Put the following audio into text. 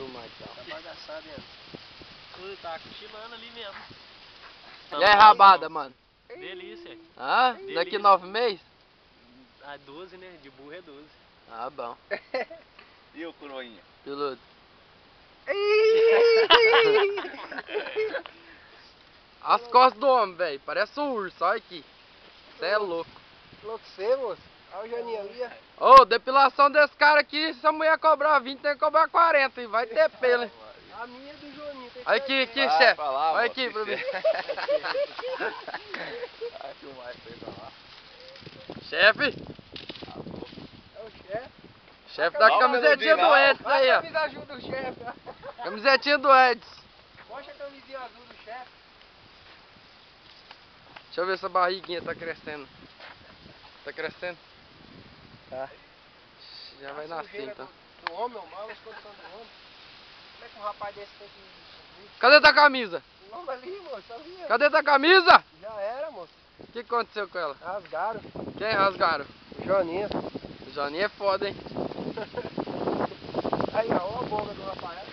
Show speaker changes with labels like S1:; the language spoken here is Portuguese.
S1: filmar então.
S2: Tá bagaçado, hein? Tá cochilando ali mesmo.
S1: E aí, rabada, mano?
S2: Delícia.
S1: Hã?
S2: Delícia.
S1: Daqui 9 meses?
S2: Ah, 12, né? De burro é 12.
S1: Ah, bom.
S3: E o coroinha?
S1: Piloto. As costas do homem, velho. Parece um urso, olha aqui. Cê é louco.
S4: Louco você, moço. Olha o Janinho ali, ó.
S1: Ô, depilação desse cara aqui, se a mulher cobrar 20, tem que cobrar 40 e vai ter pelo, hein?
S4: A minha é do Joninho. Tem
S1: Olha aqui,
S4: que
S1: aqui, chefe. Olha aqui pra mim.
S3: Vai filmar isso aí pra lá.
S1: Chefe.
S4: É o chefe.
S1: Chefe da camisetinha do Edson
S4: Olha
S1: aí,
S4: a
S1: ó.
S4: camisa azul do chefe, ó.
S1: Camisetinha do Edson.
S4: Mostra a camisinha azul do chefe.
S1: Deixa eu ver se a barriguinha tá crescendo. Tá crescendo?
S4: Tá.
S1: Já vai
S4: A
S1: nascer
S4: sujeira
S1: então.
S4: do homem, o mal, as condições do homem. Como é que um rapaz desse tem que...
S1: Cadê tua camisa?
S4: O homem ali, moço, ali, ó.
S1: Cadê tua camisa?
S4: Já era, moço.
S1: O que aconteceu com ela?
S4: Rasgaram.
S1: Quem rasgaram?
S4: O Joninho.
S1: O Joninho é foda, hein?
S4: Aí, ó, a boca do Rafael.